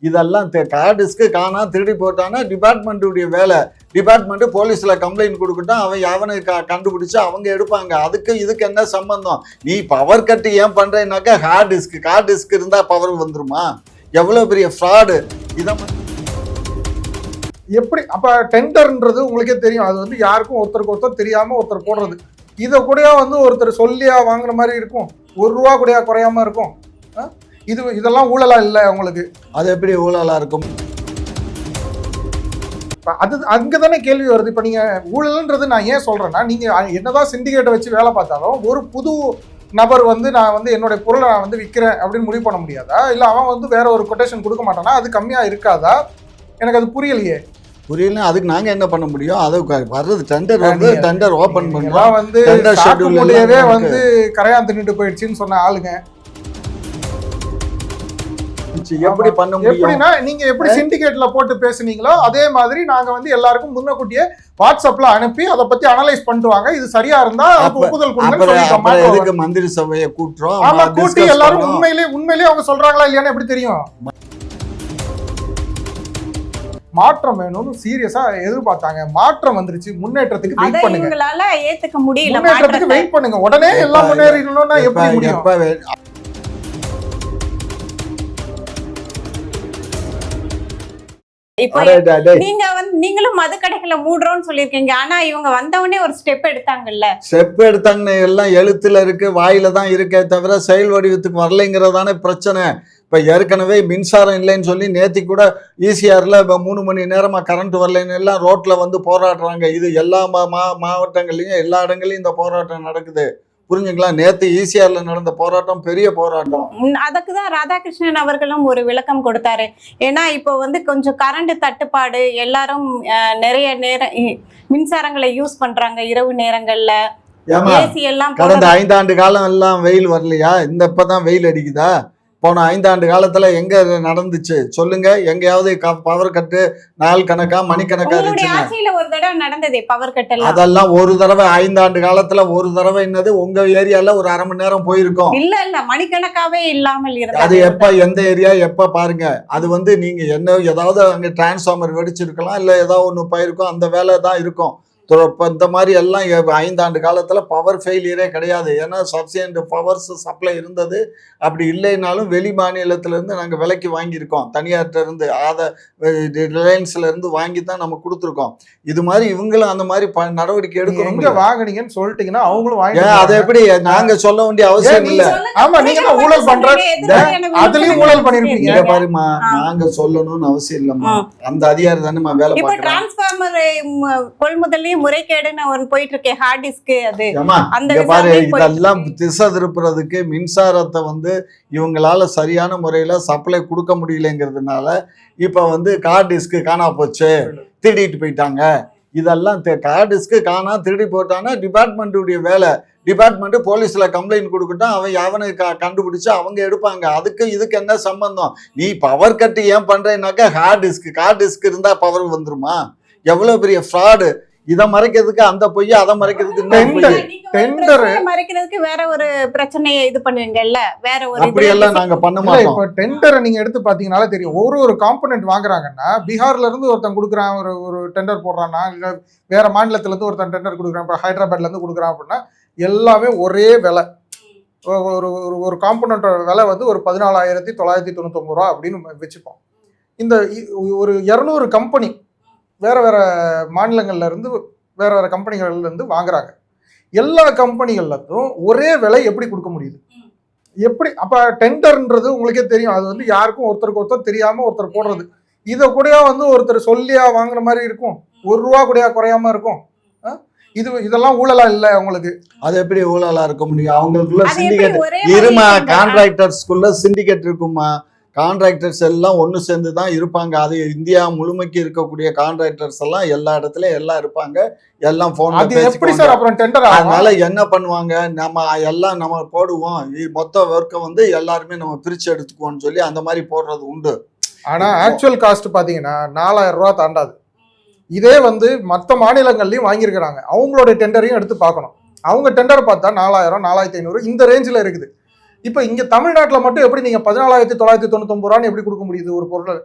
இதெல்லாம் கார்டிஸ்க்கு காணா திருடி போட்டானா டிபார்ட்மெண்ட்டுடைய வேலை. டிபார்ட்மெண்ட்டு போலீஸில் கம்ப்ளைண்ட் கொடுக்கட்டும், அவன் அவனுக்கு கண்டுபிடிச்சு அவங்க எடுப்பாங்க. அதுக்கு இதுக்கு என்ன சம்பந்தம்? நீ பவர் கட்டு ஏன் பண்ணுறேன்னாக்கா ஹார்ட் டிஸ்க் இருந்தால் பவர் வந்துருமா? எவ்வளோ பெரிய ஃப்ராடு இதை எப்படி? அப்போ டெண்டர்ன்றது உங்களுக்கே தெரியும், அது வந்து யாருக்கும் ஒருத்தருக்கு ஒருத்தர் தெரியாமல் ஒருத்தர் போடுறது. இதை கூடயா வந்து ஒருத்தர் சொல்லியா வாங்குற மாதிரி இருக்கும்? ₹1 கூடயா குறையாம இருக்கும்? இதெல்லாம் ஊழலா இல்லை உங்களுக்கு? அது எப்படி ஊழலா இருக்கும்? அது அங்கதானே கேள்வி வருது. இப்ப நீங்க ஊழல்ன்றது நான் ஏன் சொல்றேன்னா, நீங்க என்னதான் சிண்டிகேட்டை வச்சு வேலை பார்த்தாலும் ஒரு புது நபர் வந்து நான் வந்து என்னுடைய பொருளை நான் வந்து விற்கிறேன் அப்படின்னு முடிவு பண்ண முடியாதா? இல்லை அவன் வந்து வேற ஒரு கொட்டேஷன் கொடுக்க மாட்டானா? அது கம்மியா இருக்காதா? எனக்கு அது புரியலையே. புரியல. அதுக்கு நாங்க என்ன பண்ண முடியும்? அது வர்றது டெண்டர் வந்து டெண்டர் ஓபன் பண்ணலாம். வந்து ஷெட்யூல்லே வந்து கரையான் தின்னுட்டு போயிடுச்சுன்னு சொன்ன ஆளுங்க எப்படி பண்ண முடியும்? எப்படின்னா நீங்க எப்படி சிண்டிகேட்ல போட்டு பேசுனீங்களோ அதே மாதிரி நாங்க வந்து எல்லாருக்கும் முன்னக்கூட்டியே வாட்ஸ்அப்ல அனுப்பி அதை பத்தி அனலைஸ் பண்ணுவாங்க. இது சரியா இருந்தா ஒப்புதல் கொடுங்க. எதுக்கு மந்திரி சபையை கூட்டுறோம்? ஆமா, கூட்டி எல்லாரும் உண்மையிலேயே அவங்க சொல்றாங்களா இல்லையான்னு எப்படி தெரியும்? மாற்றம் வேணும்னு சீரியஸா எதிர்பார்த்தாங்க. மாற்றம் வந்துருச்சு. முன்னேற்றத்துக்கு வெயிட் பண்ணுங்க. உங்களால ஏத்துக்க முடியல. முன்னேற்றத்துக்கு வெயிட் பண்ணுங்க. உடனே எல்லாம் முன்னேறணும்னா எப்படி முடியும்? இப்போ நீங்களும் மது கடைகளை மூடுறோம்னு சொல்லிருக்கீங்க. ஆனா இவங்க வந்தவொடனே ஒரு ஸ்டெப் எடுத்தாங்கல்ல. ஸ்டெப் எடுத்தாங்கன்னு எல்லாம் எழுத்துல இருக்கு, வாயில தான் இருக்கே தவிர செயல் வடிவத்துக்கு வரலைங்கிறதானே பிரச்சனை. இப்போ ஏற்கனவே மின்சாரம் இல்லைன்னு சொல்லி நேற்று கூட ஈசிஆரில் இப்போ 3 மணி நேரமாக கரண்ட் வரலைன்னு எல்லாம் ரோட்டில் வந்து போராடுறாங்க. இது எல்லா மாவட்டங்கள்லையும் எல்லா இடங்கள்லையும் இந்த போராட்டம் நடக்குது. புரிஞ்சுங்களா? நேற்று ஈசிஆர்ல நடந்த போராட்டம் பெரிய போராட்டம். அதுக்கு தான் ராதாகிருஷ்ணன் அவர்களும் ஒரு விளக்கம் கொடுத்தாரு. ஏன்னா இப்போ வந்து கொஞ்சம் கரண்ட் தட்டுப்பாடு, எல்லாரும் நிறைய நேரம் மின்சாரங்களை யூஸ் பண்றாங்க இரவு நேரங்கள்ல. கடந்த 5 ஆண்டு காலம் எல்லாம் வெயில் வரலையா? இந்த இப்பதான் வெயில் அடிக்குதா? போன 5 ஆண்டு காலத்துல எங்க நடந்துச்சு சொல்லுங்க? எங்கேயாவது பவர் கட்டு நாள் கணக்கா மணிக்கணக்கா ஒரு தடவை நடந்ததே பவர் கட். அதெல்லாம் ஒரு தடவை 5 ஆண்டு காலத்துல ஒரு தடவை என்னது உங்க ஏரியால ஒரு அரை மணி நேரம் போயிருக்கோம். இல்ல மணிக்கணக்காவே இல்லாமல் இருந்தது. அது எப்ப எந்த ஏரியா எப்ப பாருங்க. அது வந்து நீங்க என்ன ஏதாவது அங்க டிரான்ஸ்ஃபார்மர் வெடிச்சிருக்கலாம், இல்ல ஏதாவது ஒண்ணு போயிருக்கும், அந்த வேலை தான் இருக்கும். இப்போ இந்த மாதிரி எல்லாம் 5 ஆண்டு காலத்தில் பவர் ஃபெயிலியரே கிடையாது. ஏன்னா சஃபிஷியன்ட் பவர்ஸ் சப்ளை இருந்தது. அப்படி இல்லைனாலும் வெளி மாநிலத்திலேருந்து நாங்கள் விலைக்கு வாங்கியிருக்கோம். தனியார்கிட்ட இருந்து ரிலையன்ஸ்லேருந்து வாங்கி தான் நம்ம கொடுத்துருக்கோம். இது மாதிரி இவங்களும் அந்த மாதிரி நடவடிக்கை எடுக்கணும். எங்கே வாங்கினீங்கன்னு சொல்லிட்டீங்கன்னா அவங்களும் வாங்கி. அதை எப்படி நாங்கள் சொல்ல வேண்டிய அவசியம் இல்லை. ஆமா, நீங்க ஊழல் பண்றீங்க, அதுலயும் ஊழல் பண்ணிருப்பீங்க. பாருமா, நாங்க சொல்லணும்னு அவசியம் இல்லம்மா. அந்த அதிகாரி தானே வேலை பார்க்கறாங்க. டிரான்ஸ்ஃபார்மர் கொள்முதலையும் முறைகேடுன்னு ஒரு போயிட்டு இருக்கே ஹார்ட் டிஸ்க். அது அந்த பாரு, இதெல்லாம் திசை திருப்புறதுக்கு மின்சாரத்தை வந்து இவங்களால சரியான முறையில சப்ளை கொடுக்க முடியலங்கிறதுனால இப்ப வந்து கார்ட் டிஸ்க் காணா போச்சு, திருடிட்டு போயிட்டாங்க. இதெல்லாம் கார்ட் டிஸ்க் காணா திருடி போட்டானா டிபார்ட்மெண்ட்டுடைய வேலை. டிபார்ட்மெண்ட் போலீஸ்ல கம்ப்ளைண்ட் கொடுக்கட்டும், அவன் அவனுக்கு கண்டுபிடிச்சு அவங்க எடுப்பாங்க. அதுக்கு இதுக்கு என்ன சம்பந்தம்? நீ பவர் கட்டு ஏன் பண்றேன்னாக்கா கார்ட் டிஸ்க் இருந்தா பவர் வந்துருமா? எவ்வளவு பெரிய ஃப்ராடு! இதை மறைக்கிறதுக்கு அந்த பொய், அதை மறைக்கிறதுக்கு மறைக்கிறதுக்கு வேற ஒரு பிரச்சனையை இது பண்ணுவீங்கல்ல. வேற ஒரு அப்படியெல்லாம் நாங்க பண்ண மாட்டோம். இப்போ டெண்டரை நீங்க எடுத்து பாத்தீங்கன்னாலே தெரியும். ஒரு காம்பனன்ட் வாங்குறாங்கன்னா பீகார்ல இருந்து ஒருத்தன் கொடுக்குறான், ஒரு டெண்டர் போடுறான்னா, இல்ல வேற மாநிலத்துல இருந்து ஒருத்தன் டெண்டர் கொடுக்குறான், இப்போ ஹைதராபாத்ல இருந்து கொடுக்குறான் அப்படின்னா எல்லாமே ஒரே விலை. ஒரு காம்பனண்டோட விலை வந்து ஒரு 14,999 ரூபா அப்படின்னு வச்சுப்போம். இந்த ஒரு 200 கம்பெனி வேற மாநிலங்கள்ல இருந்து வேற கம்பெனிகள்ல இருந்து வாங்குறாங்க. எல்லா கம்பெனிகள்லும் ஒரே விலை எப்படி கொடுக்க முடியுது? எப்படி? அப்ப டெண்டர்ன்றது உங்களுக்கே தெரியும், அது வந்து யாருக்கும் ஒருத்தருக்கு ஒருத்தர் தெரியாம ஒருத்தர் போடுறது. இதை கூடயா வந்து ஒருத்தர் சொல்லியா வாங்குற மாதிரி இருக்கும்? ₹1 கூடயா குறையாம இருக்கும்? இதெல்லாம் ஊழலா இல்ல உங்களுக்கு? அது எப்படி ஊழலா இருக்க முடியும்? அவங்களுக்குள்ள சிண்டிகேட் இருமா, கான்ட்ராக்டர்ஸ்குள்ள சிண்டிகேட் இருக்குமா? கான்ட்ராக்டர்ஸ் எல்லாம் ஒன்று சேர்ந்து தான் இருப்பாங்க. அது இந்தியா முழுமைக்கு இருக்கக்கூடிய கான்ட்ராக்டர்ஸ் எல்லாம் எல்லா இடத்துலயும் எல்லாம் இருப்பாங்க. எல்லாம் அதனால என்ன பண்ணுவாங்க, நம்ம போடுவோம், மொத்த ஒர்க்கை வந்து எல்லாருமே நம்ம பிரிச்சு எடுத்துக்குவோம்னு சொல்லி அந்த மாதிரி போடுறது உண்டு. ஆனா ஆக்சுவல் காஸ்ட் பாத்தீங்கன்னா 4,000 ரூபா தாண்டாது. இதே வந்து மற்ற மாநிலங்கள்லயும் வாங்கியிருக்கிறாங்க. அவங்களோட டெண்டரையும் எடுத்து பார்க்கணும். அவங்க டெண்டர் பார்த்தா 4,000 4,500 இந்த ரேஞ்சில் இருக்குது. இப்ப இங்க தமிழ்நாட்டுல மட்டும் எப்படி நீங்க 14,999 எப்படி கொடுக்க முடியுது ஒரு பொருள்?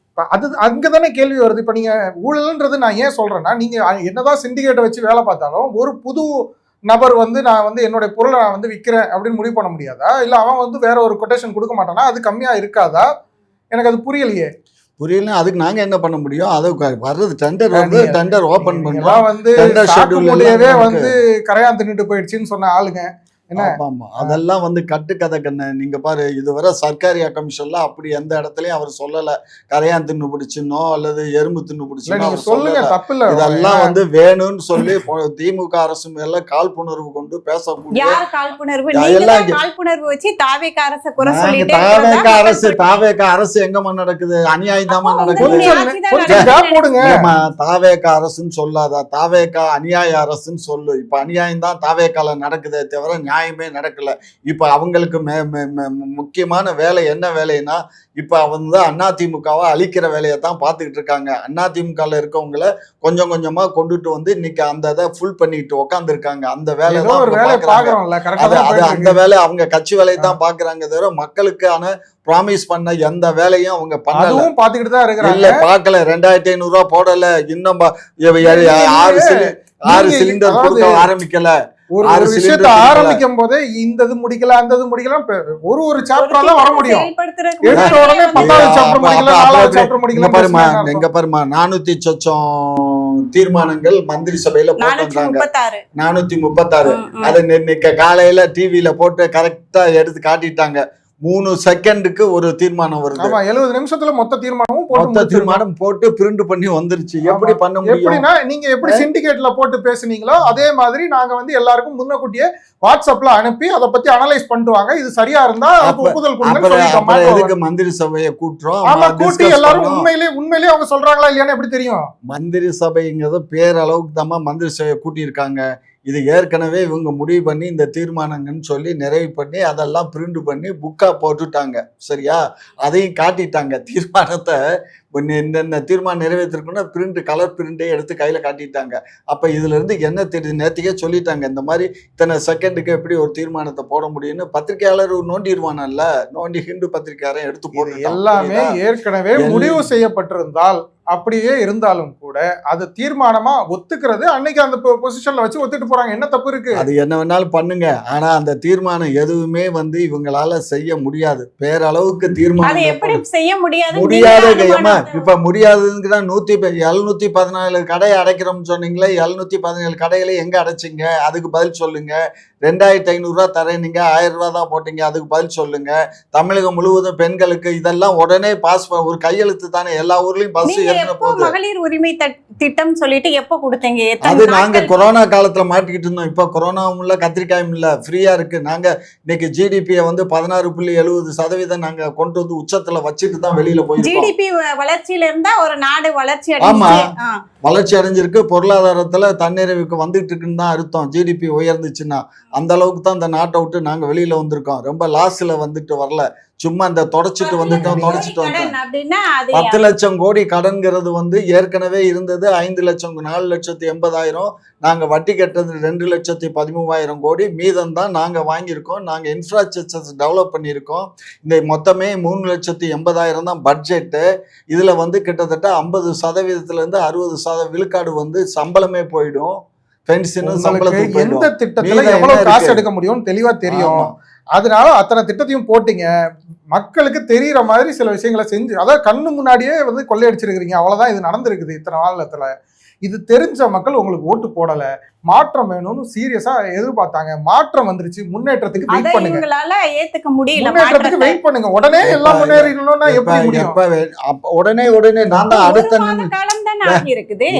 இப்ப அது அங்கதானே கேள்வி வருது. இப்ப நீங்க ஊழல்ன்றது நான் ஏன் சொல்றேன்னா, நீங்க என்னதான் சிண்டிகேட்டை வச்சு வேலை பார்த்தாலும் ஒரு புது நபர் நான் என்னுடைய பொருளை நான் விற்கிறேன் அப்படின்னு முடிவு பண்ண முடியாதா? இல்ல அவன் வேற ஒரு கொட்டேஷன் கொடுக்க மாட்டானா? அது கம்மியா இருக்காதா? எனக்கு அது புரியலையே. புரியல. அதுக்கு நாங்க என்ன பண்ண முடியும்? அது வர்றது டெண்டர் வந்து டெண்டர் ஓபன் பண்ணலாம். கரையான் தின்னுட்டு போயிடுச்சுன்னு சொன்ன ஆளுங்க. அதெல்லாம் கட்டுக்கதை கண்ணு. நீங்க பாரு, இதுவரை சர்க்காரியா கமிஷன்ல அப்படி எந்த இடத்துலயும் அவர் சொல்லல கரையான் தின்னு பிடிச்சுனோ அல்லது எறும்பு தின்னு பிடிச்சுனோ சொல்லுங்க, தப்பு இல்ல. இதெல்லாம் வேணும்னு சொல்லி திமுக அரசு மேல காழ்ப்புணர்வு கொண்டு பேசக்கூடிய தாவேக அரசு எங்கம்மா நடக்குது? அநியாயம் தாமா நடக்குது. தாவேக அரசுன்னு சொல்லாத, தாவேக அநியாய அரசுன்னு சொல்லு. இப்ப அநியாயம் தான் தாவேகால நடக்குதே தவிர நியாயமே நடக்கல. இப்ப அவங்களுக்கு முக்கியமான வேலை என்ன வேலைன்னா, இப்ப அதிமுகவை அழிக்கிற வேலையை தான் பார்த்துக்கிட்டு இருக்காங்க. அதிமுகல இருக்கவங்களை கொஞ்சம் கொஞ்சமா கொண்டுட்டு இன்னைக்கு அந்த இதை ஃபுல் பண்ணிட்டு உட்கார்ந்து இருக்காங்க. அந்த வேலை அந்த வேலை அவங்க கட்சி வேலையை தான் பாக்குறாங்க தவிர மக்களுக்கான ப்ராமிஸ் பண்ண எந்த வேலையும் அவங்க பண்ணல. பாத்துக்கிட்டு தான் இருக்காங்க. இல்ல பாக்கல. 2,500 ரூபாய் போடல. இன்னும் 6 சிலிண்டர் கொடுக்க ஆரம்பிக்கல. ஒரு விஷயத்தை ஆரம்பிக்கும் போதே இந்த இது முடிக்கல அந்த இது முடிக்கல, ஒரு சாப்டர் தான் வர முடியும். எடுத்த உடனே 10வது சாப்டர் முடிக்கல, 4வது சாப்டர் முடிக்கல. பாருமா, எங்க பாருமா 400 சொச்சம் தீர்மானங்கள் மந்திரி சபையில போட்டாங்க. 436. அது இன்னைக்கு காலையில டிவில போட்டு கரெக்டா எடுத்து காட்டிட்டாங்க. 3 செகண்டுக்கு ஒரு தீர்மானம் வருது. 70 நிமிஷத்துல மொத்த தீர்மானம் போட்டு பிரிண்ட் பண்ணி வந்துருச்சு. எப்படி பண்ண முடியும்? எப்படின்னா, நீங்க எப்படி சிண்டிகேட்ல போட்டு பேசுனீங்களோ அதே மாதிரி நாங்க எல்லாருக்கும் முன்னக்கூட்டியே வாட்ஸ்அப்ல அனுப்பி அதை பத்தி அனலைஸ் பண்ணுவாங்க. இது சரியா இருந்தா ஒப்புதல் கொடுங்க. எதுக்கு மந்திரி சபையை கூட்டுறோம்? கூட்டி எல்லாரும் உண்மையிலேயே அவங்க சொல்றாங்களா இல்லையான்னு எப்படி தெரியும்? மந்திரி சபைங்கிறது பேரளவுக்கு தான் மந்திரி சபையை கூட்டி இருக்காங்க. இது ஏற்கனவே இவங்க முடிவு பண்ணி இந்த தீர்மானங்கன்னு சொல்லி நிறைவு பண்ணி அதெல்லாம் பிரிண்ட் பண்ணி புக்கா போட்டுட்டாங்க. சரியா? அதையும் காட்டிட்டாங்க. தீர்மானத்தை இந்த தீர்மானம் நிறைவேற்றிருக்குன்னா பிரிண்ட், கலர் பிரிண்டே எடுத்து கையில காட்டிட்டாங்க. அப்ப இதுல இருந்து என்ன தெரியுது? நேற்றுக்கே சொல்லிட்டாங்க, இந்த மாதிரி இத்தனை செகண்டுக்கு எப்படி ஒரு தீர்மானத்தை போட முடியும்னு. பத்திரிகையாளர் நோண்டிடுவானல்ல, நோண்டி ஹிந்து பத்திரிகையாளர் எடுத்து போட்டு எல்லாமே ஏற்கனவே முடிவு செய்யப்பட்டிருந்தால் அப்படியே இருந்தாலும் கூட அது தீர்மானமா ஒத்துக்கிறது அன்னைக்கு அந்த பொசிஷன்ல வச்சு ஒத்துட்டு போறாங்க. என்ன தப்பு இருக்கு? அது என்ன வேணாலும் பண்ணுங்க. ஆனா அந்த தீர்மானம் எதுவுமே இவங்களால செய்ய முடியாது. பேரளவுக்கு தீர்மானம் எப்படி செய்ய முடியாது? இப்ப முடியாதுங்கிற 714 கடையை அடைக்கிறோம்னு சொன்னீங்களே, 717 கடைகளை எங்க அடைச்சிங்க? அதுக்கு பதில் சொல்லுங்க. 2,500 ரூபாய் தரேன், 1000 ரூபாய் தான் போட்டீங்க, அதுக்கு பதில் சொல்லுங்க. தமிழகம் முழுவதும் பெண்களுக்கு இதெல்லாம் உடனே பாஸ், ஒரு கையெழுத்து தானே. எல்லா ஊர்லயும் பஸ் மகளிர் உரிமை திட்டம் சொல்லிட்டு எப்ப கொடுத்தீங்க? அது நாங்க கொரோனா காலத்துல மாட்டிக்கிட்டு இருந்தோம். இப்ப கொரோனாவும் இல்ல, கத்திரிக்காயும் இல்ல, ஃப்ரீயா இருக்கு. நாங்க இன்னைக்கு ஜிடிபியை 16.70% நாங்க கொண்டு உச்சத்துல வச்சுட்டு தான் வெளியில போய். ஜிடிபி வளர்ச்சியில இருந்தா ஒரு நாடு வளர்ச்சி வளர்ச்சி அடைஞ்சிருக்கு. பொருளாதாரத்துல தன்னிறைவுக்கு வந்துட்டு இருக்குன்னு தான் அர்த்தம். ஜிடிபி உயர்ந்துச்சுன்னா அந்த அளவுக்கு தான் இந்த நாட்டை விட்டு நாங்க வெளியில வந்திருக்கோம். ரொம்ப லாஸ்ல வரல. சும்மா இந்த தொடச்சிட்டு வந்தோம். 10 லட்சம் கோடி கடன்கிறது ஏற்கனவே இருந்தது 5 லட்சம், 4,80,000. நாங்க வட்டி கட்டுறது 2,13,000 கோடி. மீதம் தான் நாங்க வாங்கியிருக்கோம். நாங்க இன்ஃப்ராஸ்ட்ரக்சர்ஸ் டெவலப் பண்ணியிருக்கோம். இந்த மொத்தமே 3,80,000 தான் பட்ஜெட்டு. இதுல கிட்டத்தட்ட 50% 60% விழுக்காடு சம்பளமே போயிடும். எந்த திட்டத்துல எவ்வளவு காசு எடுக்க முடியும்னு தெளிவா தெரியும். அதனால அத்தனை திட்டத்தையும் போட்டீங்க. மக்களுக்கு தெரியற மாதிரி சில விஷயங்களை செஞ்சு, அதாவது கண்ணு முன்னாடியே கொள்ளையடிச்சிருக்கிறீங்க. அவ்வளவுதான் இது நடந்திருக்குது இத்தனை காலத்துல. இது தெரிஞ்ச மக்கள் உங்களுக்கு ஓட்டு போடல. மாற்றம் வேணும்னு சீரியஸா எதிர்பார்த்தாங்க. மாற்றம் வந்துருச்சு. முன்னேற்றத்துக்கு வெயிட் பண்ணுங்க. ஏத்துக்க முடியல. முன்னேற்றத்துக்கு வெயிட் பண்ணுங்க. உடனே எல்லாம் முன்னேறணும்னா எப்படி முடியும்? உடனே நான் தான் அடுத்த காலம் தானே ஆகி இருக்குது.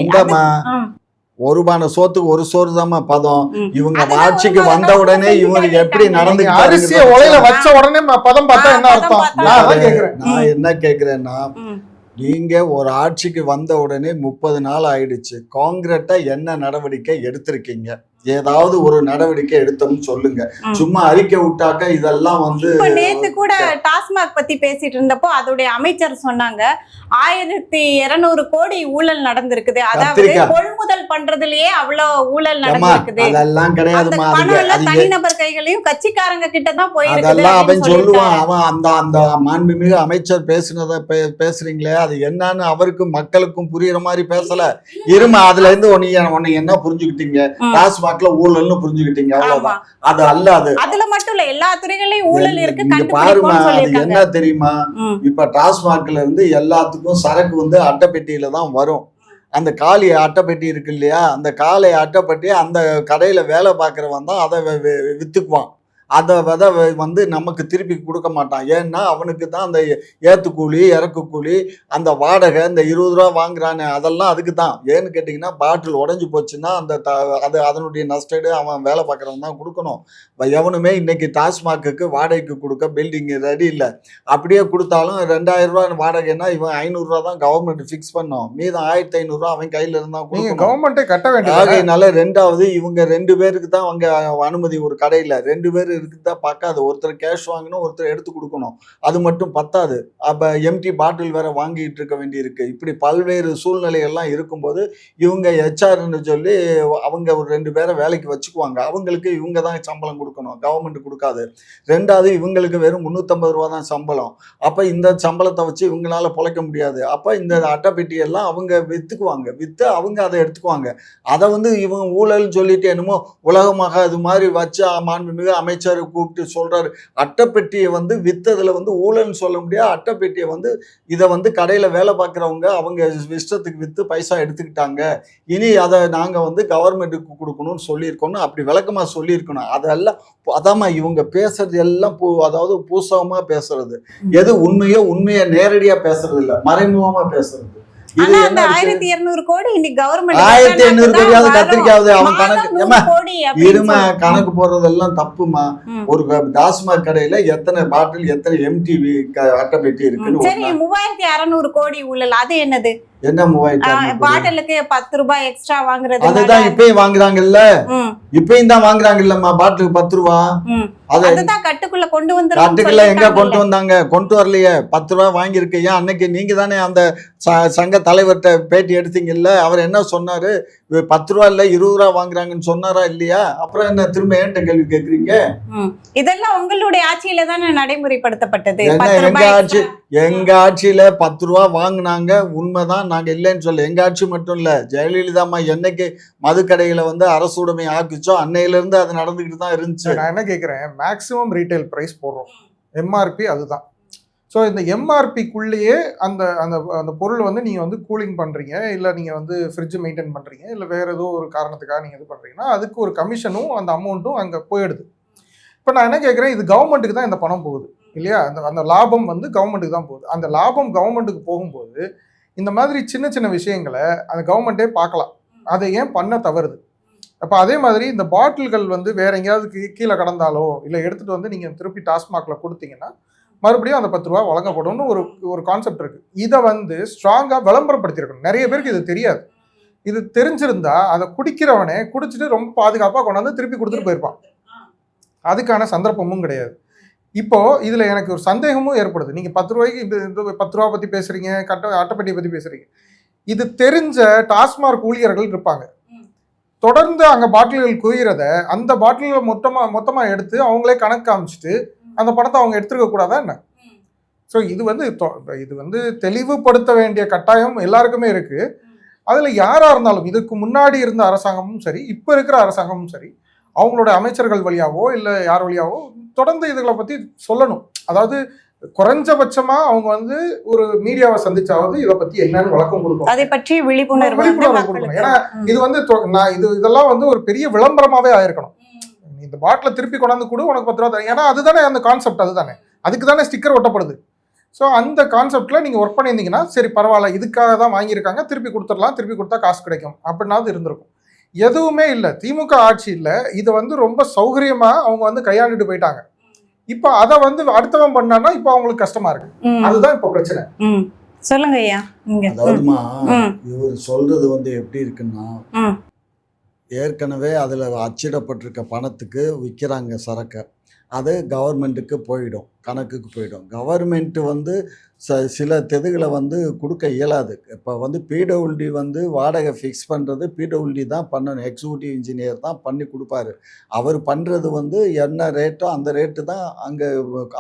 ஒரு பானை சோத்துக்கு ஒரு சோறு தாமா பதம். இவங்க ஆட்சிக்கு வந்த உடனே இவங்க எப்படி நடந்து அரிசியை உலையில வச்ச உடனே பதம் பார்த்தா என்ன அர்த்தம்? நான் என்ன கேக்குறேன்னா, நீங்க ஒரு ஆட்சிக்கு வந்த உடனே 30 நாள் ஆயிடுச்சு. காங்கிரட்டா என்ன நடவடிக்கை எடுத்திருக்கீங்க? ஏதாவது ஒரு நடவடிக்கை எடுத்தோம்னு சொல்லுங்க. சும்மா அறிக்கை விட்டாக்க இதெல்லாம் வந்து இப்ப நேத்து கூட டாஸ்மாக் பத்தி பேசிட்டு இருந்தப்போ அதோடைய அமைச்சர் சொன்னாங்க 1200 கோடி ஊழல் நடந்திருக்குது. அதாவது கொள்முதல் பண்றதுலயே அவ்வளவு ஊழல் நடந்திருக்குது. அதெல்லாம் கிடையாதுமா. பணம் எல்லாம் தனிநபர் கைகளையும் கட்சிக்காரங்க கிட்ட தான் போயிருக்குது. அதெல்லாம் அவன் சொல்லுவான். அவன் அந்த மாண்புமிகு அமைச்சர் பேசுனத பேசுறீங்களே அது என்னன்னு அவருக்கும் மக்களுக்கும் புரியுற மாதிரி பேசல. இருமா அதுல இருந்து ஒன்னு என்ன புரிஞ்சுக்கிட்டீங்க? டாஸ்மாக்ல ஊழல்னு புரிஞ்சுக்கிட்டீங்க, அவ்வளவுதான். அது அல்ல. அதுல மட்டும் இல்ல, எல்லா துறைகளையும் ஊழல் இருக்கு. பாருமா, அது என்ன தெரியுமா? இப்ப டாஸ்மாக்ல இருந்து எல்லாத்துக்கும் சரக்கு வந்து அட்டைப்பெட்டியில தான் வரும். அந்த காலி அட்டைப்பெட்டி இருக்கு இல்லையா, அந்த காலை அட்டைப்பெட்டி அந்த கடையில வேலை பார்க்கறவன் தான் அதை வித்துக்குவான். அதை வந்து நமக்கு திருப்பி கொடுக்க மாட்டான். ஏன்னா அவனுக்கு தான் அந்த ஏத்து கூலி இறக்கு கூலி அந்த வாடகை இந்த 20 ரூபா வாங்குறானே அதெல்லாம் அதுக்கு தான். ஏன்னு கேட்டிங்கன்னா பாட்டில் உடஞ்சி போச்சுன்னா அது அதனுடைய நஷ்டேடு அவன் வேலை பார்க்குறவன் தான் கொடுக்கணும். எவனுமே இன்னைக்கு டாஸ்மாக்கு வாடகைக்கு கொடுக்க பில்டிங் ரெடி இல்லை. அப்படியே கொடுத்தாலும் 2000 ரூபா வாடகைன்னா இவன் 500 ரூபா தான் கவர்மெண்ட் ஃபிக்ஸ் பண்ணும். மீதம் 1500 ரூபா அவன் கையில இருந்தா கவர்மெண்ட்டே கட்ட வேண்டிய. ஆகையினால ரெண்டாவது இவங்க 2 பேருக்கு தான் அவங்க அனுமதி. ஒரு கடையில 2 பேர் இருக்குதா பார்க்காது. ஒருத்தர் கேஷ் வாங்கணும், ஒருத்தர் எடுத்து கொடுக்கணும். அது மட்டும் பத்தாது. அப்ப எம்டி பாட்டில் வேற வாங்கிட்டு இருக்க வேண்டி இருக்கு. இப்படி பல்வேறு சூழ்நிலைகள்லாம் இருக்கும்போது இவங்க ஹெச்ஆர்னு சொல்லி அவங்க ஒரு 2 பேரை வேலைக்கு வச்சுக்குவாங்க. அவங்களுக்கு இவங்க தான் சம்பளம் கொடுக்கணும், கவர்மெண்ட் கொடுக்காது. ரெண்டாவது இவங்களுக்கு வெறும் 350 ரூபா தான் சம்பளம். அப்ப இந்த சம்பளத்தை வச்சு இவங்களால பொழைக்க முடியாது. அப்ப இந்த அட்டைப்பெட்டி எல்லாம் அவங்க வித்துக்குவாங்க. வித்து அவங்க அதை எடுத்துக்குவாங்க. அதை வந்து இவங்க ஊழல்னு சொல்லிட்டு என்னமோ உலகமாக அது மாதிரி வச்சு மாண்புமிகு அமைச்சர் கூப்பிட்டு சொல்றாரு. அட்டைப்பெட்டியை வந்து வித்ததுல வந்து ஊழல்னு சொல்ல முடியாது. அட்டைப்பெட்டியை வந்து இதை வந்து கடையில வேலை பார்க்குறவங்க அவங்க இஷ்டத்துக்கு வித்து பைசா எடுத்துக்கிட்டாங்க. இனி அதை நாங்க வந்து கவர்மெண்ட்டுக்கு கொடுக்கணும்னு சொல்லியிருக்கோம்னு அப்படி விளக்கமா சொல்லியிருக்கணும். அதெல்லாம் அதாம்மா இவங்க பேசுறது எல்லாம் அதாவது பூசகமா பேசுறது. எது உண்மையை நேரடியா பேசுறது இல்ல, மறைமுகமா பேசுறது. ஆனா அந்த 1200 கோடி இன்னைக்கு கவர்மெண்ட் 1500 கோடியாவது கத்திரிக்காவது அவன் கணக்கு போடுறதெல்லாம் தப்புமா. ஒரு டாஸ்மாக் கடையில எத்தனை பாட்டில் எத்தனை எம்டிவி அட்டைப்பெட்டி இருக்குன்னு. சரி, 3600 கோடி ஊழல் அது என்னது? என்ன 3000 பாட்டிலுக்கு 10 ரூபாய் எக்ஸ்ட்ரா வாங்குறது? அதுதான் இப்பயும் வாங்குறாங்கல்ல, இப்பயும் தான் வாங்குறாங்கல்லம்மா பாட்டிலுக்கு 10 ரூபா. அதுதான் கட்டுக்குள்ள கொண்டு வந்து. கட்டுக்குள்ள எங்க கொண்டு வந்தாங்க? கொண்டு வரலையே. 10 ரூபா வாங்கியிருக்கீங்க. அன்னைக்கு நீங்க தானே அந்த சங்க தலைவர்கிட்ட பேட்டி எடுத்தீங்கல்ல. அவர் என்ன சொன்னாரு? 10 ரூபா இல்ல 20 ரூபா வாங்குறாங்கன்னு சொன்னாரா இல்லையா? அப்புறம் என்ன திரும்ப ஏன்ட்ட கேள்வி கேக்குறீங்க? இதெல்லாம் உங்களுடைய ஆட்சியில தானே நடைமுறைப்படுத்தப்பட்டது. எங்க ஆட்சியில 10 ரூபா வாங்கினாங்க, உண்மைதான். நாங்க இல்லைன்னு சொல்ல. எங்க ஆட்சி மட்டும் இல்ல, ஜெயலலிதா அம்மா என்னைக்கு மதுக்கடையில வந்து அரசு உடைமை ஆக்குச்சோ அன்னையில இருந்து அது நடந்துகிட்டு தான் இருந்துச்சு. நான் என்ன கேட்கிறேன், மேக்ஸிமம் ரீட்டைல் பிரைஸ் போடுறோம், எம்ஆர்பி அதுதான். ஸோ இந்த எம்ஆர்பிக்குள்ளேயே அந்த அந்த அந்த பொருள் வந்து நீங்கள் வந்து கூலிங் பண்ணுறீங்க, இல்லை நீங்கள் வந்து ஃப்ரிட்ஜ் மெயின்டைன் பண்ணுறீங்க, இல்லை வேறு ஏதோ ஒரு காரணத்துக்காக நீங்கள் இது பண்ணுறீங்கன்னா அதுக்கு ஒரு கமிஷனும் அந்த அமௌண்ட்டும் அங்கே போயிடுது. இப்போ நான் என்ன கேட்குறேன், இது கவர்மெண்ட்டுக்கு தான் இந்த பணம் போகுது இல்லையா? அந்த லாபம் வந்து கவர்மெண்ட்டுக்கு தான் போகுது. அந்த லாபம் கவர்மெண்ட்டுக்கு போகும்போது இந்த மாதிரி சின்ன சின்ன விஷயங்களை அந்த கவர்மெண்ட்டே பார்க்கலாம். அதை ஏன் பண்ண தவறுது? அப்போ அதே மாதிரி இந்த பாட்டில்கள் வந்து வேற எங்கேயாவது கீழே கடந்தாலோ இல்லை எடுத்துகிட்டு வந்து நீங்கள் திருப்பி டாஸ்மாகில் கொடுத்தீங்கன்னா மறுபடியும் அந்த 10 ரூபா வழங்கப்படும்னு ஒரு கான்செப்ட் இருக்குது. இதை வந்து ஸ்ட்ராங்காக விளம்பரப்படுத்தியிருக்கணும். நிறைய பேருக்கு இது தெரியாது. இது தெரிஞ்சிருந்தா அதை குடிக்கிறவனே குடிச்சிட்டு ரொம்ப பாதுகாப்பாக கொண்டாந்து திருப்பி கொடுத்துட்டு போயிருப்பான். அதுக்கான சந்தர்ப்பமும் கிடையாது. இப்போ இதில் எனக்கு ஒரு சந்தேகமும் ஏற்படுது. நீங்கள் 10 ரூபாய்க்கு இந்த 10 ரூபா பற்றி பேசுகிறீங்க, அட்டைப்பெட்டியை பற்றி பேசுகிறீங்க. இது தெரிஞ்ச டாஸ்மாக் ஊழியர்கள் இருப்பாங்க. தொடர்ந்து அங்கே பாட்டில்கள் குவிகிறத அந்த பாட்டில்களை மொத்தமாக எடுத்து அவங்களே கணக்கு காமிச்சிட்டு அந்த பணத்தை அவங்க எடுத்துருக்க கூடாதா என்ன? ஸோ இது வந்து தெளிவுபடுத்த வேண்டிய கட்டாயம் எல்லாருக்குமே இருக்குது. அதில் யாராக இருந்தாலும் இதுக்கு முன்னாடி இருந்த அரசாங்கமும் சரி, இப்போ இருக்கிற அரசாங்கமும் சரி, அவங்களோட அமைச்சர்கள் வழியாவோ இல்லை யார் வழியாவோ தொடர்ந்து இதுகளை பற்றி சொல்லணும். அதாவது குறைஞ்சபட்சமா அவங்க வந்து ஒரு மீடியாவை சந்திச்சாவது இதை பத்தி என்னன்னு விளக்கம் கொடுக்கணும், அதை பற்றி விழிப்புணர்வு கொடுக்கணும். ஏன்னா இது வந்து இதெல்லாம் வந்து ஒரு பெரிய விளம்பரமாவே ஆயிருக்கணும். இந்த பாட்டில திருப்பி கொண்டாந்து கூட உனக்கு 10 ரூபா தரேன், ஏன்னா அதுதானே அந்த கான்செப்ட், அதுதானே அதுக்கு தானே ஸ்டிக்கர் ஒட்டப்படுது. ஸோ அந்த கான்செப்ட்ல நீங்க ஒர்க் பண்ணியிருந்தீங்கன்னா சரி பரவாயில்ல, இதுக்காக தான் வாங்கியிருக்காங்க, திருப்பி கொடுத்துடலாம், திருப்பி கொடுத்தா காசு கிடைக்கும் அப்படின்னாவது இருந்திருக்கும். எதுவுமே இல்லை. திமுக ஆட்சி இல்லை, இதை வந்து ரொம்ப சௌகரியமா அவங்க வந்து கையாண்டுட்டு போயிட்டாங்க. இப்ப அத வந்து அடுத்தவன் பண்ணானா இப்ப அவங்களுக்கு கஷ்டமா இருக்கு. அதுதான் இப்ப பிரச்சனை. சொல்லுங்க ஐயா. அதாவதுமா இவர் சொல்றது வந்து எப்படி இருக்குன்னா, ஏற்கனவே அதில் அச்சிடப்பட்டிருக்க பணத்துக்கு விற்கிறாங்க சரக்கை. அது கவர்மெண்ட்டுக்கு போயிடும், கணக்குக்கு போயிடும். கவர்மெண்ட்டு வந்து சில தெதுகளை வந்து கொடுக்க இயலாது. இப்போ வந்து பிடபிள்யூடி வந்து வாடகை ஃபிக்ஸ் பண்ணுறது பிடபிள்யூடி தான் பண்ணணும். எக்ஸிக்யூட்டிவ் இன்ஜினியர் தான் பண்ணி கொடுப்பாரு. அவர் பண்ணுறது வந்து என்ன ரேட்டோ அந்த ரேட்டு தான் அங்கே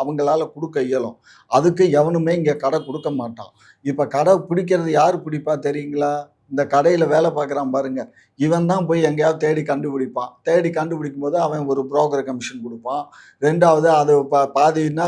அவங்களால கொடுக்க இயலும். அதுக்கு எவனுமே இங்கே கடை கொடுக்க மாட்டான். இப்போ கடை பிடிக்கிறது யார் பிடிப்பா தெரியுங்களா? இந்த கடையில் வேலை பார்க்குறான் பாருங்க, இவன் தான் போய் எங்கேயாவது தேடி கண்டுபிடிப்பான். தேடி கண்டுபிடிக்கும் போது அவன் ஒரு புரோக்கர் கமிஷன் கொடுப்பான். ரெண்டாவது அது பாதினா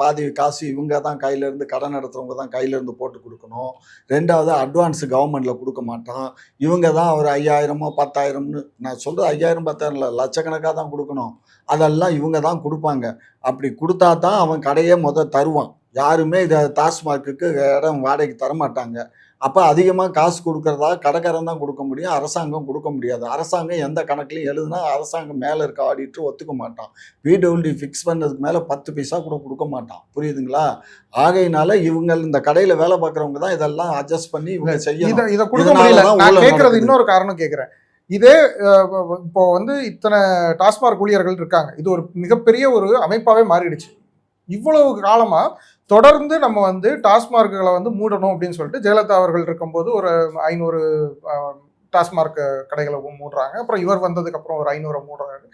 பாதி காசு இவங்க தான் கையிலேருந்து, கடன் நடத்துகிறவங்க தான் கையிலேருந்து போட்டு கொடுக்கணும். ரெண்டாவது அட்வான்ஸு கவர்மெண்ட்டில் கொடுக்க மாட்டான். இவங்க தான் ஒரு 5000 10,000ன்னு, நான் சொல்கிறது 5000 10,000 இல்லை, லட்சக்கணக்காக தான் கொடுக்கணும். அதெல்லாம் இவங்க தான் கொடுப்பாங்க. அப்படி கொடுத்தா தான் அவன் கடையே தருவான். யாருமே இதை டாஸ்மார்க்குக்கு இடம் வாடகைக்கு தரமாட்டாங்க. அப்போ அதிகமாக காசு கொடுக்குறதா கடைக்காரன் தான் கொடுக்க முடியும், அரசாங்கம் கொடுக்க முடியாது. அரசாங்கம் எந்த கணக்குலையும் எழுதுனா அரசாங்கம் மேலே இருக்க ஆடிட்டர் ஒத்துக்க மாட்டான். பிடபிள்யூடி ஃபிக்ஸ் பண்ணதுக்கு மேலே 10 பைசா கூட கொடுக்க மாட்டான். புரியுதுங்களா? ஆகையினால இவங்க இந்த கடையில் வேலை பார்க்குறவங்க தான் இதெல்லாம் அட்ஜஸ்ட் பண்ணி இவங்க செய்யணும். இதை கொடுக்க முடியல. நான் கேட்கறது இன்னொரு காரணம் கேட்குறேன். இதே இப்போ வந்து இத்தனை டாஸ்மாக் ஊழியர்கள் இருக்காங்க, இது ஒரு மிகப்பெரிய ஒரு அமைப்பாகவே மாறிடுச்சு. இவ்வளவு காலமா தொடர்ந்து நம்ம வந்து டாஸ்மார்க்குகளை வந்து மூடணும் அப்படின்னு சொல்லிட்டு ஜெயலலிதா அவர்கள் இருக்கும்போது ஒரு 500 டாஸ்மார்க் கடைகளை மூடுறாங்க. அப்புறம் இவர் வந்ததுக்கப்புறம் ஒரு 500 மூடுறாங்க.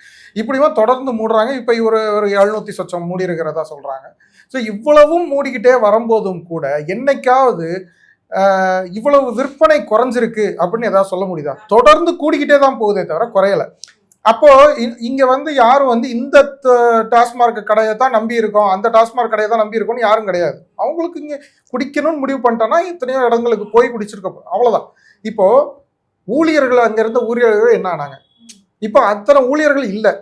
இப்படிமா தொடர்ந்து மூடுறாங்க. இப்போ இவர் ஒரு 700 சொச்சம் மூடி இருக்கிறதா சொல்கிறாங்க. ஸோ இவ்வளவும் மூடிக்கிட்டே வரும்போதும் கூட என்னைக்காவது இவ்வளவு விற்பனை குறைஞ்சிருக்கு அப்படின்னு ஏதாவது சொல்ல முடியுதா? தொடர்ந்து கூடிக்கிட்டே தான் போகுதே தவிர குறையலை. அப்போ இங்க வந்து யாரும் வந்து இந்த டாஸ்மார்க் கடையை தான் நம்பி இருக்கோம், அந்த டாஸ்மார்க் கடையை தான் நம்பி இருக்கோம்னு யாரும் கிடையாது. அவங்களுக்கு இங்க குடிக்கணும்னு முடிவு பண்ணிட்டோன்னா எத்தனையோ இடங்களுக்கு போய் குடிச்சிருக்க அவ்வளவுதான். இப்போ ஊழியர்கள் அங்க இருந்த ஊழியர்கள் என்ன ஆனாங்க? இப்போ அத்தனை ஊழியர்கள் இல்லை,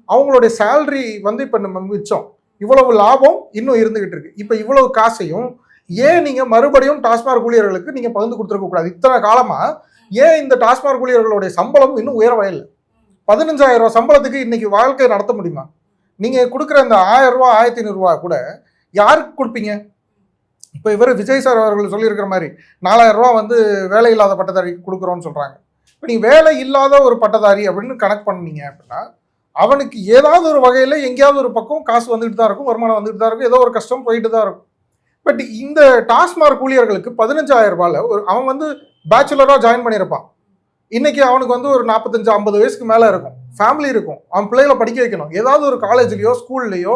அவங்களுடைய சேலரி வந்து இப்போ நம்ம மிச்சம், இவ்வளவு லாபம் இன்னும் இருந்துகிட்டு இருக்கு. இப்போ இவ்வளவு காசையும் ஏன் நீங்க மறுபடியும் டாஸ்மார்க் ஊழியர்களுக்கு நீங்க பகிர்ந்து கொடுத்துருக்க கூடாது? இத்தனை காலமா ஏன் இந்த டாஸ்மார்க் ஊழியர்களுடைய சம்பளம் இன்னும் உயரவே இல்லை? 15,000 ரூபா சம்பளத்துக்கு இன்னைக்கு வாழ்க்கை நடத்த முடியுமா? நீங்க கொடுக்குற இந்த 1000 ரூபா 1500 ரூபா கூட யாருக்கு கொடுப்பீங்க? இப்போ இவர் விஜய் சார் அவர்கள் சொல்லியிருக்கிற மாதிரி 4000 ரூபா வந்து வேலை இல்லாத பட்டதாரிக்கு கொடுக்குறோன்னு சொல்றாங்க. இப்போ நீங்க வேலை இல்லாத ஒரு பட்டதாரி அப்படின்னு கணக்கு பண்ணீங்க அப்படின்னா அவனுக்கு ஏதாவது ஒரு வகையில எங்கேயாவது ஒரு பக்கம் காசு வந்துட்டு தான் இருக்கும், வருமானம் வந்துட்டு தான் இருக்கும், ஏதோ ஒரு கஷ்டம் போயிட்டு தான் இருக்கும். பட் இந்த டாஸ்மார்க் ஊழியர்களுக்கு 15,000 ரூபாயில் அவன் வந்து பேச்சுலராக ஜாயின் பண்ணியிருப்பான். இன்னைக்கு அவனுக்கு வந்து ஒரு 45-50 வயசுக்கு மேலே இருக்கும், ஃபேமிலி இருக்கும், அவன் பிள்ளைகளை படிக்க வைக்கணும். ஏதாவது ஒரு காலேஜ்லேயோ ஸ்கூல்லையோ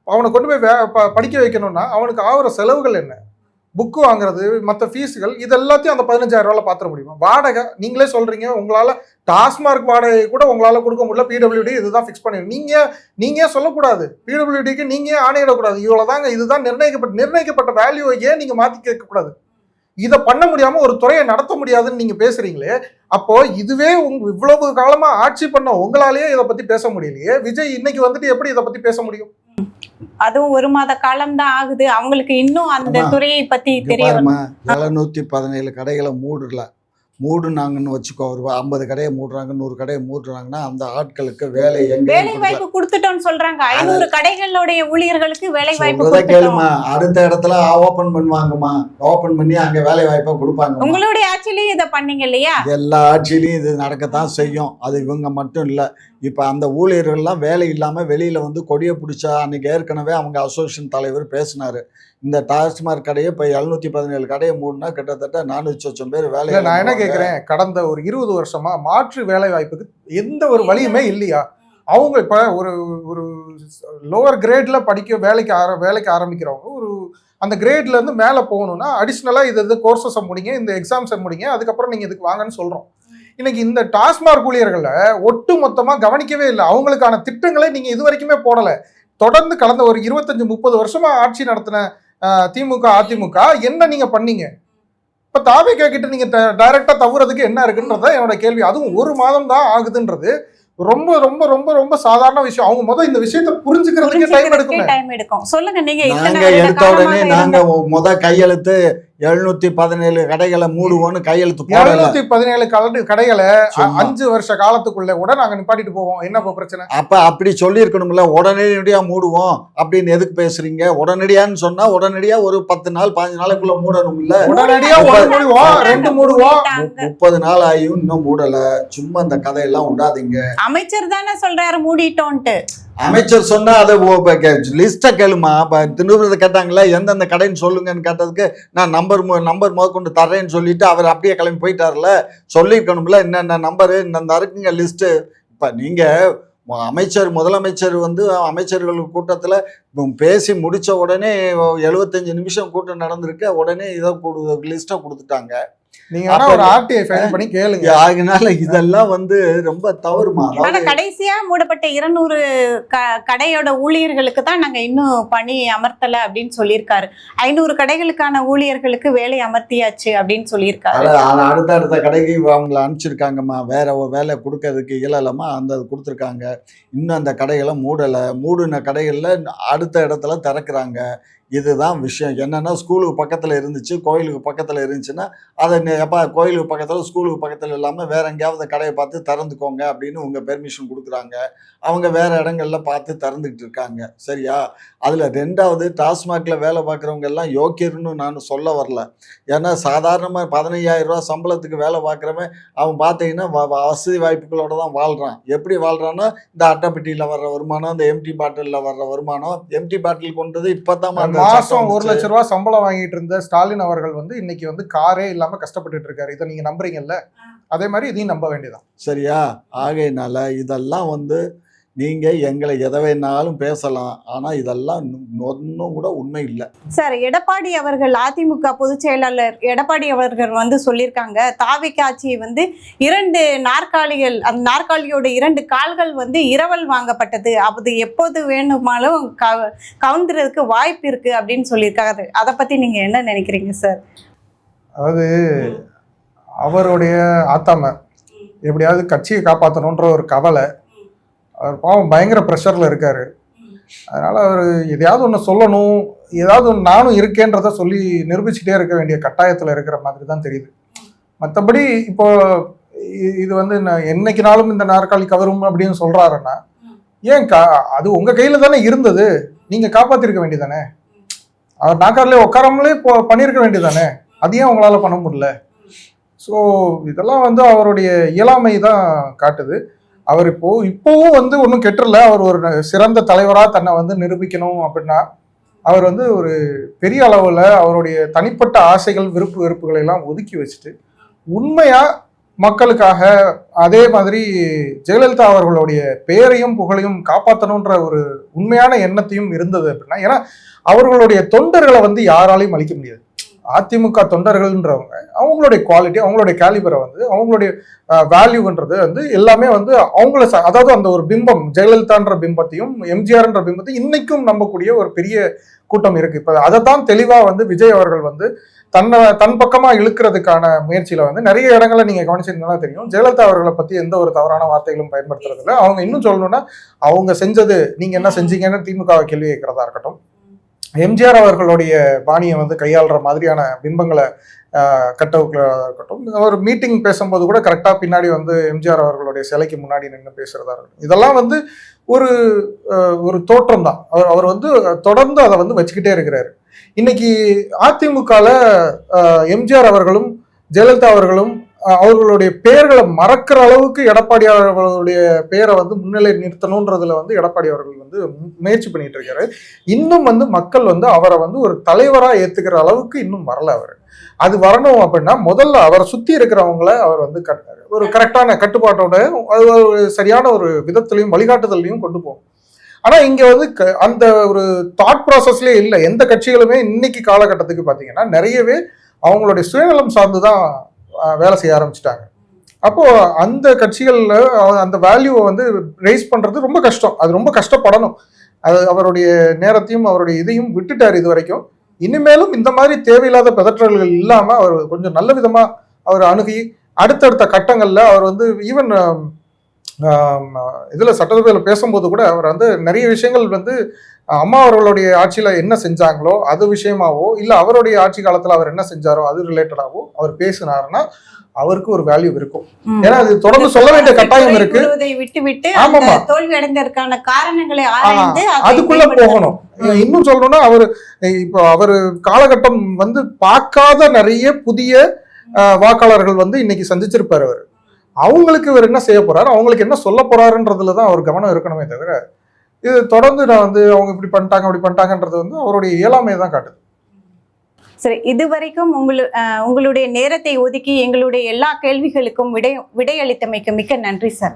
அவனை கொண்டு போய் படிக்க வைக்கணும்னா அவனுக்கு ஆகிற செலவுகள் என்ன? புக்கு வாங்குறது, மற்ற ஃபீஸுகள், இது எல்லாத்தையும் அந்த 15,000 ரூபாயில் பார்த்துட முடியுமா? வாடகை நீங்களே சொல்கிறீங்க, உங்களால் டாஸ்மார்க் வாடகை கூட உங்களால் கொடுக்க முடியல, பிடபிள்யூடி இதுதான் ஃபிக்ஸ் பண்ணிடும். நீங்கள் சொல்லக்கூடாது, பிடபிள்யூடிக்கு நீங்கள் ஆணையிடக்கூடாது, இவ்வளோதாங்க இதுதான் நிர்ணயிக்கப்பட்ட வேல்யூவை ஏன் நீங்கள் மாற்றி கேட்கக்கூடாது? இதை பண்ண முடியாம ஒரு துறையை நடத்த முடியாதுன்னு நீங்க பேசுறீங்களே, அப்போ இதுவே இவ்வளவு காலமா ஆட்சி பண்ண உங்களாலேயே இதை பத்தி பேச முடியலையே, விஜய் இன்னைக்கு வந்துட்டு எப்படி இதை பத்தி பேச முடியும்? அதுவும் 1 மாத காலம் தான் ஆகுது, அவங்களுக்கு இன்னும் அந்த துறையை பத்தி தெரியும். 717 கடைகளை மூடுனாங்கன்னு வச்சுக்கோ, ஒரு 50 கடையை மூடுறாங்க, 100 கடையை மூடுறாங்கன்னா அந்த ஆட்களுக்கு வேலை வாய்ப்பு கொடுத்துட்டோம்னு சொல்றாங்க. 500 கடைகளுடைய ஊழியர்களுக்கு வேலை வாய்ப்பு கேளுமா, அடுத்த இடத்துல ஓபன் பண்ணுவாங்கம்மா, ஓபன் பண்ணி அங்க வேலை வாய்ப்பா கொடுப்பாங்க. உங்களுடைய ஆட்சியிலயும் இதை பண்ணீங்க இல்லையா? எல்லா ஆட்சியிலையும் இது நடக்கத்தான் செய்யும். அது இவங்க மட்டும் இல்லை. இப்போ அந்த ஊழியர்கள்லாம் வேலை இல்லாமல் வெளியில் வந்து கொடியை பிடிச்சா, அன்றைக்கி ஏற்கனவே அவங்க அசோசியேஷன் தலைவர் பேசினார், இந்த டாஸ்மாக் கடையை இப்போ 717 கடையை மூடுனா கிட்டத்தட்ட 400,000 பேர் வேலை. நான் என்ன கேட்குறேன், கடந்த ஒரு 20 வருஷமா மாற்று வேலை வாய்ப்புக்கு எந்த ஒரு வழியுமே இல்லையா? அவங்க இப்போ ஒரு லோவர் கிரேடில் வேலைக்கு ஆரம்பிக்கிறவங்க ஒரு அந்த கிரேட்லேருந்து மேலே போகணுன்னா அடிஷ்னலாக இது கோர்சஸை முடிங்க, இந்த எக்ஸாம்ஸை முடிங்க, அதுக்கப்புறம் நீங்கள் இதுக்கு வாங்கன்னு சொல்கிறோம். இன்னைக்கு இந்த டாஸ்மாக் ஊழியர்களை ஒட்டு மொத்தமாக கவனிக்கவே இல்லை. அவங்களுக்கான திட்டங்களை நீங்கள் இது வரைக்குமே போடலை. தொடர்ந்து கடந்த ஒரு 25-30 வருஷமா ஆட்சி நடத்தின திமுக அதிமுக என்ன நீங்க பண்ணீங்க? இப்போ தாவேகா கிட்ட நீங்க டைரக்டா தவறதுக்கு என்ன இருக்குன்றத என்னோட கேள்வி. அதுவும் 1 மாதம் தான் ஆகுதுன்றது ரொம்ப ரொம்ப ரொம்ப ரொம்ப சாதாரண விஷயம். அவங்க முதல் இந்த விஷயத்தை புரிஞ்சுக்கிறதுக்கு டைம் எடுக்கும். சொல்லுங்க, நீங்க எடுத்த உடனே நாங்க முத கையெழுத்து 717 கடைகளை மூடுவோன்னு கையெழுத்து போடல. 717 கடைகளை சும்மா. 5 வருஷ காலத்துக்குள்ள கூட நாங்க நிப்பாட்டிட்டு போவோம். என்ன இப்ப பிரச்சனை? அப்ப அப்படி சொல்லியிருக்கணும்ல, உடனடியா மூடுவோம் அப்படின்னு எதுக்கு பேசுறீங்க? உடனடியான்னு சொன்னா உடனடியா ஒரு 10 நாள் 15 நாளைக்குள்ள மூடணும்ல. உடனடியா ஒண்ணு மூடுவோம், 2 மூடுவோம். 30 நாள் ஆகியும் இன்னும் மூடல. சும்மா இந்த கதையெல்லாம் விடாதீங்க. அமைச்சர் தானே சொல்றாரு மூடிட்டோன்ட்டு. அமைச்சர் சொன்னா அதை லிஸ்ட்டை கேளுமா. இப்போ திருவிழா கேட்டாங்களா எந்தெந்த கடைன்னு சொல்லுங்கன்னு கேட்டதுக்கு நான் நம்பர் முதற்கொண்டு தர்றேன்னு சொல்லிட்டு அவர் அப்படியே கிளம்பி போயிட்டார்ல. சொல்லியிருக்கணும்ல என்னென்ன நம்பரு இந்த இருக்குங்க லிஸ்ட்டு. இப்போ நீங்கள் முதலமைச்சர் வந்து அமைச்சர்கள் கூட்டத்தில் பேசி முடித்த உடனே 75 நிமிஷம் கூட்டம் நடந்திருக்கு. உடனே இதை லிஸ்ட்டை கொடுத்துட்டாங்க. நீங்க வேணா ஒரு ஆர்டிஐ ஃபைல் பண்ணி கேளுங்க. அதனால இதெல்லாம் வந்து ரொம்ப தவறுமா. ஆனா கடைசியா மூடப்பட்ட 200 கடையோட ஊழியர்களுக்கு தான் நாங்க இன்னும் பணி அமர்த்தல அப்படின்னு சொல்லியிருக்காரு. 500 கடைகளுக்கான ஊழியர்களுக்கு வேலை அமர்த்தியாச்சு அப்படின்னு சொல்லியிருக்காரு. அடுத்த கடைக்கு அவங்கள அனுப்பிச்சிருக்காங்கம்மா. வேற வேலை கொடுக்கறதுக்கு இயலமா அந்த கொடுத்துருக்காங்க. இன்னும் அந்த கடைகளை மூடின கடைகள்ல அடுத்த இடத்துல திறக்கிறாங்க. இதுதான் விஷயம். என்னன்னா ஸ்கூலுக்கு பக்கத்தில் இருந்துச்சு, கோயிலுக்கு பக்கத்தில் இருந்துச்சுன்னா அதை எப்போ கோயிலுக்கு பக்கத்தில் ஸ்கூலுக்கு பக்கத்தில் இல்லாமல் வேற எங்கேயாவது கடையை பார்த்து திறந்துக்கோங்க அப்படின்னு உங்கள் பெர்மிஷன் கொடுக்குறாங்க. அவங்க வேற இடங்கள்ல பார்த்து திறந்துக்கிட்டு இருக்காங்க. சரியா? அதில் 2வது டாஸ்மாகில் வேலை பார்க்குறவங்க எல்லாம் யோக்கியர்னு நான் சொல்ல வரல. ஏன்னா சாதாரணமாக 15,000 ரூபா சம்பளத்துக்கு வேலை பார்க்குறவன் அவன் பார்த்தீங்கன்னா வசதி வாய்ப்புகளோட தான் வாழ்கிறான். எப்படி வாழ்கிறான்னா இந்த அட்டைப்பெட்டியில் வர்ற வருமானம், இந்த எம்டி பாட்டிலில் வர்ற வருமானம். எம்டி பாட்டில் கொண்டது இப்போ தான் மாசம் 1 லட்ச ரூபா சம்பளம் வாங்கிட்டு இருந்த ஸ்டாலின் அவர்கள் வந்து இன்னைக்கு வந்து காரே இல்லாம கஷ்டப்பட்டு இருக்காரு. இதை நீங்க நம்புறீங்கல்ல? அதே மாதிரி இதையும் நம்ப வேண்டியதான். சரியா? ஆகையினால இதெல்லாம் வந்து நீங்க எங்களை எதை வேணாலும் பேசலாம், ஆனா இதெல்லாம் ஒன்றும் கூட உண்மை இல்லை. சார், எடப்பாடி அவர்கள் அதிமுக பொதுச் செயலாளர் எடப்பாடி அவர்கள் வந்து சொல்லியிருக்காங்க, தாவேகா ஆட்சி வந்து 2 நாற்காலிகள், அந்த நாற்காலியோட 2 கால்கள் வந்து இரவல் வாங்கப்பட்டது, அது எப்போது வேணுமாலும் கவுந்துறதுக்கு வாய்ப்பு இருக்கு அப்படின்னு சொல்லியிருக்காரு. அதை பத்தி நீங்க என்ன நினைக்கிறீங்க சார்? அதாவது அவருடைய ஆத்தாம எப்படியாவது கட்சியை காப்பாற்றணுன்ற ஒரு கவலை. அவர் பாவம் பயங்கர ப்ரெஷரில் இருக்கார். அதனால் அவர் எதையாவது ஒன்று சொல்லணும், ஏதாவது ஒன்று நானும் இருக்கேன்றதை சொல்லி நிரூபிச்சுட்டே இருக்க வேண்டிய கட்டாயத்தில் இருக்கிற மாதிரி தான் தெரியுது. மற்றபடி இப்போ இது வந்து என்னைக்குனாலும் இந்த நாற்காலி கவரும் அப்படின்னு சொல்கிறாருன்னா ஏன் அது உங்கள் கையில் தானே இருந்தது, நீங்கள் காப்பாற்றிருக்க வேண்டியதானே. அவர் நாற்காலிலே உட்காராமலே பண்ணியிருக்க வேண்டியதானே. அது ஏன் உங்களால் பண்ண முடியல? ஸோ இதெல்லாம் வந்து அவருடைய இயலாமை தான் காட்டுது. அவர் இப்போவும் வந்து ஒன்றும் கெட்டுறல. அவர் ஒரு சிறந்த தலைவராக தன்னை வந்து நிரூபிக்கணும் அப்படின்னா அவர் வந்து ஒரு பெரிய அளவில் அவருடைய தனிப்பட்ட ஆசைகள், வெறுப்புகளை எல்லாம் ஒதுக்கி வச்சுட்டு உண்மையாக மக்களுக்காக, அதே மாதிரி ஜெயலலிதா அவர்களுடைய பெயரையும் புகழையும் காப்பாற்றணுன்ற ஒரு உண்மையான எண்ணத்தையும் இருந்தது அப்படின்னா, ஏன்னா அவர்களுடைய தொண்டர்களை வந்து யாராலையும் அழிக்க முடியாது. அதிமுக தொண்டர்கள்ன்றவங்க அவங்களுடைய குவாலிட்டி, அவங்களுடைய கேலிபரை வந்து அவங்களுடைய வேல்யூன்றது வந்து எல்லாமே வந்து அவங்கள அதாவது அந்த ஒரு பிம்பம், ஜெயலலிதான்ற பிம்பத்தையும் எம்ஜிஆர்ன்ற பிம்பத்தையும் இன்னைக்கும் நம்பக்கூடிய ஒரு பெரிய கூட்டம் இருக்கு. இப்போ அதை தான் தெளிவாக வந்து விஜய் அவர்கள் வந்து தன் பக்கமாக இழுக்கிறதுக்கான முயற்சியில் வந்து நிறைய இடங்களை நீங்கள் கவனிச்சிருந்தா தெரியும். ஜெயலலிதா அவர்களை பற்றி எந்த ஒரு தவறான வார்த்தைகளும் பயன்படுத்துறதில்ல. அவங்க இன்னும் சொல்லணும்னா அவங்க செஞ்சது நீங்கள் என்ன செஞ்சீங்கன்னு திமுகவை கேள்வி கேட்கிறதா இருக்கட்டும், எம்ஜிஆர் அவர்களுடைய பாணியை வந்து கையாளுற மாதிரியான பிம்பங்களை இருக்கட்டும், ஒரு மீட்டிங் பேசும்போது கூட கரெக்டாக பின்னாடி வந்து எம்ஜிஆர் அவர்களுடைய சிலைக்கு முன்னாடி நின்று பேசுறதா இருக்கட்டும், இதெல்லாம் வந்து ஒரு தோற்றம் தான். அவர் வந்து தொடர்ந்து அதை வந்து வச்சுக்கிட்டே இருக்கிறாரு. இன்னைக்கு அதிமுகவில் எம்ஜிஆர் அவர்களும் ஜெயலலிதா அவர்களும் அவர்களுடைய பெயர்களை மறக்கிற அளவுக்கு எடப்பாடி அவர்களுடைய பெயரை வந்து முன்னிலை நிறுத்தணுன்றதுல வந்து எடப்பாடி அவர்கள் வந்து முயற்சி பண்ணிட்டு இருக்காரு. இன்னும் வந்து மக்கள் வந்து அவரை வந்து ஒரு தலைவராக ஏத்துக்கிற அளவுக்கு இன்னும் வரல. அவர் அது வரணும் அப்படின்னா முதல்ல அவரை சுத்தி இருக்கிறவங்கள அவர் வந்து ஒரு கரெக்டான கட்டுப்பாட்டோட அது ஒரு சரியான ஒரு விதத்திலையும் வழிகாட்டுதலையும் கொண்டு போகும். ஆனா இங்க வந்து அந்த ஒரு தாட் ப்ராசஸ்லேயே இல்லை. எந்த கட்சிகளுமே இன்னைக்கு காலகட்டத்துக்கு பார்த்தீங்கன்னா நிறையவே அவங்களுடைய சுயநலம் சார்ந்துதான் வேலை செய்ய ஆரம்பிச்சிட்டாங்க. அப்போ அந்த கட்சிகள்ல அந்த வேல்யூவை வந்து ரைஸ் பண்றது ரொம்ப கஷ்டம். அது ரொம்ப கஷ்டப்படணும். அது அவருடைய நேரத்தையும் அவருடைய இதையும் விட்டுட்டார் இது வரைக்கும். இனிமேலும் இந்த மாதிரி தேவையில்லாத பதற்றல்கள் இல்லாம அவர் கொஞ்சம் நல்ல விதமா அவர் அணுகி அடுத்தடுத்த கட்டங்கள்ல அவர் வந்து ஈவன் இதுல சட்டசபையில பேசும்போது கூட அவர் வந்து நிறைய விஷயங்கள் வந்து அம்மா அவர்களுடைய ஆட்சியில என்ன செஞ்சாங்களோ அது விஷயமாவோ இல்ல அவருடைய ஆட்சி காலத்துல அவர் என்ன செஞ்சாரோ அது ரிலேட்டடாவோ அவர் பேசினாருன்னா அவருக்கு ஒரு வேல்யூ இருக்கும். ஏன்னா அது தொடர்ந்து சொல்ல வேண்டிய கட்டாயம் இருக்கு. விட்டு விட்டு ஆமாமா. தோல்வி அடைந்ததற்கான காரணங்களை ஆராய்ந்து அதுக்குள்ள போகணும். இன்னும் சொல்லணும்னா அவர் காலகட்டம் பார்க்காத நிறைய புதிய வாக்காளர்கள் இன்னைக்கு சந்திச்சிருப்பாரு. அவர் அவங்களுக்கு இவர் என்ன செய்ய போறாரு, அவங்களுக்கு என்ன சொல்ல போறாருன்றதுலதான் அவர் கவனம் இருக்கணுமே தவிர இது தொடர்ந்து நான் அவங்க இப்படி பண்ணிட்டாங்க அப்படி பண்ணிட்டாங்கன்றது அவருடைய இயலாமையை தான் காட்டுது. சரி, இதுவரைக்கும் உங்களுடைய நேரத்தை ஒதுக்கி எங்களுடைய எல்லா கேள்விகளுக்கும் விடையளித்தமைக்கு மிக்க நன்றி சார்.